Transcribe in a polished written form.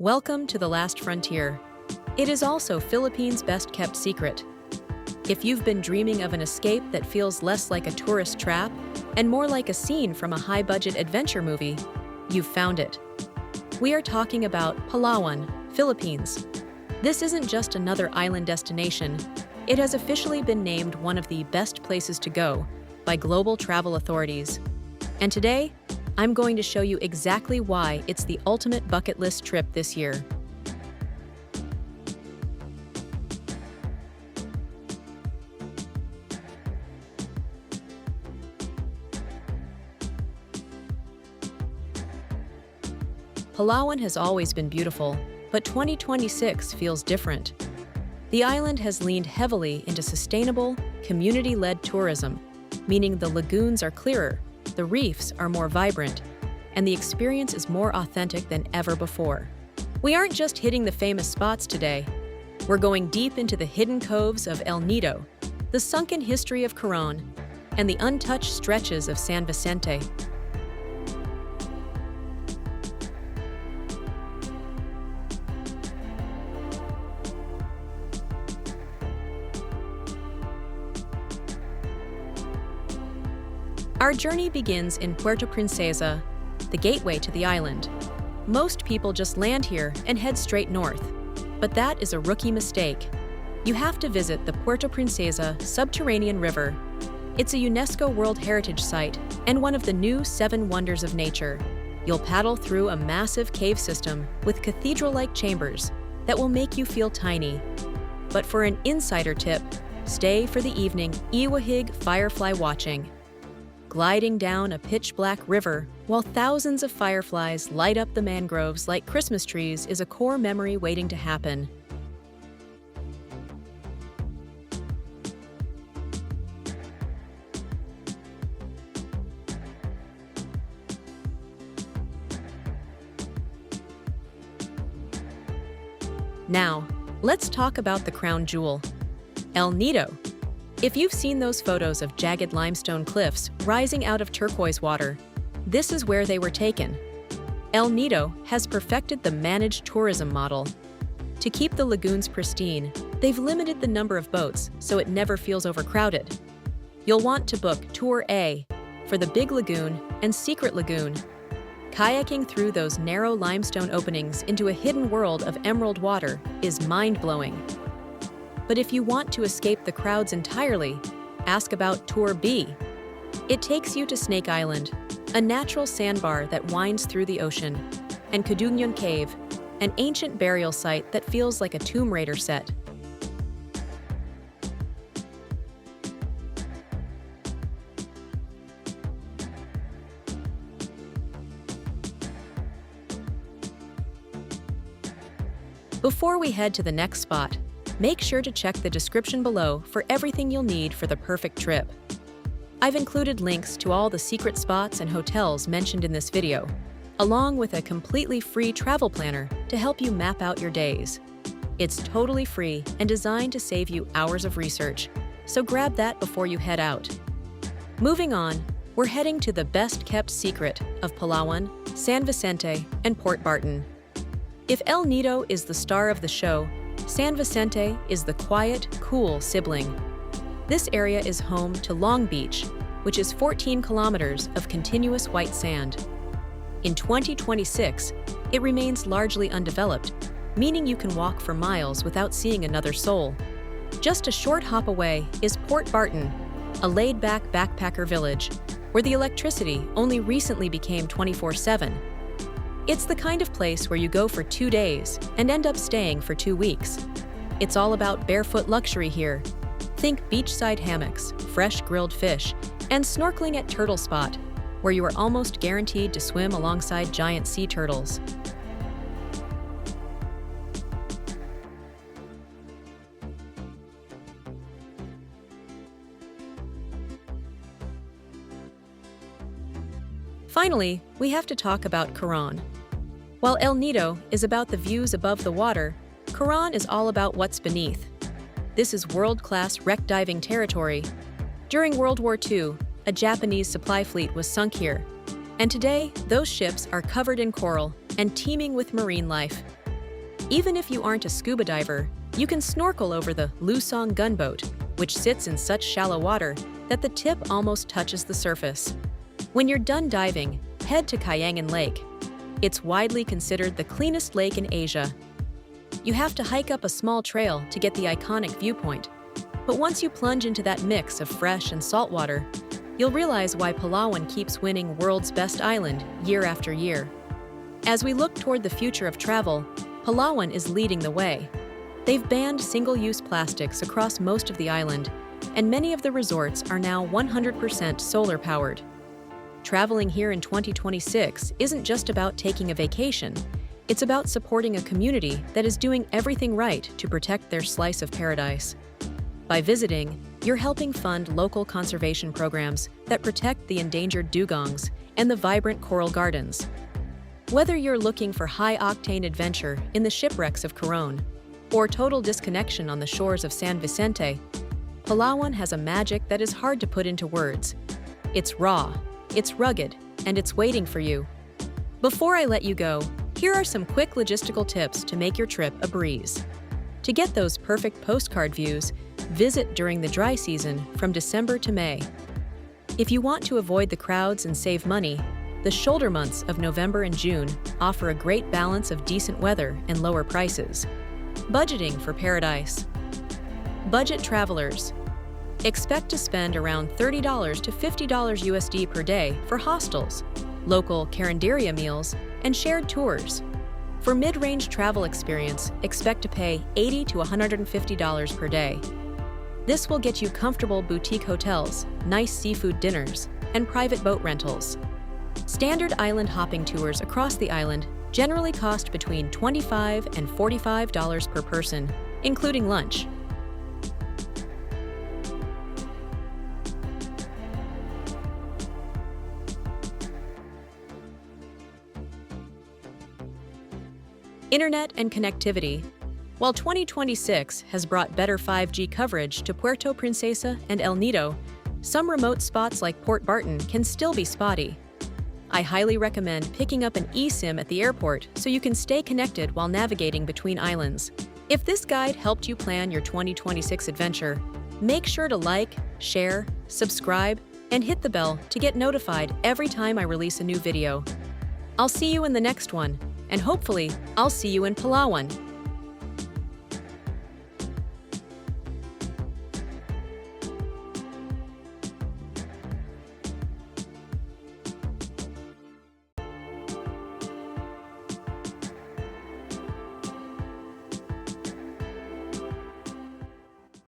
Welcome to the last frontier. It is also Philippines' best-kept secret. If you've been dreaming of an escape that feels less like a tourist trap and more like a scene from a high-budget adventure movie, you've found it. We are talking about Palawan, Philippines. This isn't just another island destination. It has officially been named one of the best places to go by global travel authorities. And today, I'm going to show you exactly why it's the ultimate bucket list trip this year. Palawan has always been beautiful, but 2026 feels different. The island has leaned heavily into sustainable, community-led tourism, meaning the lagoons are clearer, the reefs are more vibrant, and the experience is more authentic than ever before. We aren't just hitting the famous spots today. We're going deep into the hidden coves of El Nido, the sunken history of Coron, and the untouched stretches of San Vicente. Our journey begins in Puerto Princesa, the gateway to the island. Most people just land here and head straight north, but that is a rookie mistake. You have to visit the Puerto Princesa Subterranean River. It's a UNESCO World Heritage Site and one of the new 7 wonders of nature. You'll paddle through a massive cave system with cathedral-like chambers that will make you feel tiny. But for an insider tip, stay for the evening Iwahig Firefly watching. Gliding down a pitch-black river while thousands of fireflies light up the mangroves like Christmas trees is a core memory waiting to happen. Now, let's talk about the crown jewel, El Nido. If you've seen those photos of jagged limestone cliffs rising out of turquoise water, this is where they were taken. El Nido has perfected the managed tourism model. To keep the lagoons pristine, they've limited the number of boats so it never feels overcrowded. You'll want to book Tour A for the Big Lagoon and Secret Lagoon. Kayaking through those narrow limestone openings into a hidden world of emerald water is mind-blowing. But if you want to escape the crowds entirely, ask about Tour B. It takes you to Snake Island, a natural sandbar that winds through the ocean, and Kadugnan Cave, an ancient burial site that feels like a Tomb Raider set. Before we head to the next spot, make sure to check the description below for everything you'll need for the perfect trip. I've included links to all the secret spots and hotels mentioned in this video, along with a completely free travel planner to help you map out your days. It's totally free and designed to save you hours of research, so grab that before you head out. Moving on, we're heading to the best-kept secret of Palawan, San Vicente, and Port Barton. If El Nido is the star of the show, San Vicente is the quiet, cool sibling. This area is home to Long Beach, which is 14 kilometers of continuous white sand. In 2026, it remains largely undeveloped, meaning you can walk for miles without seeing another soul. Just a short hop away is Port Barton, a laid-back backpacker village, where the electricity only recently became 24/7. It's the kind of place where you go for 2 days and end up staying for 2 weeks. It's all about barefoot luxury here. Think beachside hammocks, fresh grilled fish, and snorkeling at Turtle Spot, where you are almost guaranteed to swim alongside giant sea turtles. Finally, we have to talk about Coron. While El Nido is about the views above the water, Coron is all about what's beneath. This is world-class wreck diving territory. During World War II, a Japanese supply fleet was sunk here, and today those ships are covered in coral and teeming with marine life. Even if you aren't a scuba diver, you can snorkel over the Lusong Gunboat, which sits in such shallow water that the tip almost touches the surface. When you're done diving, head to Kayangan Lake. It's widely considered the cleanest lake in Asia. You have to hike up a small trail to get the iconic viewpoint, but once you plunge into that mix of fresh and salt water, you'll realize why Palawan keeps winning World's Best Island year after year. As we look toward the future of travel, Palawan is leading the way. They've banned single-use plastics across most of the island, and many of the resorts are now 100% solar-powered. Traveling here in 2026 isn't just about taking a vacation. It's about supporting a community that is doing everything right to protect their slice of paradise. By visiting, you're helping fund local conservation programs that protect the endangered dugongs and the vibrant coral gardens. Whether you're looking for high-octane adventure in the shipwrecks of Coron or total disconnection on the shores of San Vicente, Palawan has a magic that is hard to put into words. It's raw, it's rugged, and it's waiting for you. Before I let you go, here are some quick logistical tips to make your trip a breeze. To get those perfect postcard views, visit during the dry season from December to May. If you want to avoid the crowds and save money, the shoulder months of November and June offer a great balance of decent weather and lower prices. Budgeting for paradise. Budget travelers. Expect to spend around $30 to $50 USD per day for hostels, local carinderia meals, and shared tours. For mid-range travel experience, expect to pay $80 to $150 per day. This will get you comfortable boutique hotels, nice seafood dinners, and private boat rentals. Standard island hopping tours across the island generally cost between $25 and $45 per person, including lunch. Internet and connectivity. While 2026 has brought better 5G coverage to Puerto, Princesa, and El Nido, some remote spots like Port Barton can still be spotty. I highly recommend picking up an eSIM at the airport so you can stay connected while navigating between islands. If this guide helped you plan your 2026 adventure, make sure to like, share, subscribe, and hit the bell to get notified every time I release a new video. I'll see you in the next one. And hopefully, I'll see you in Palawan.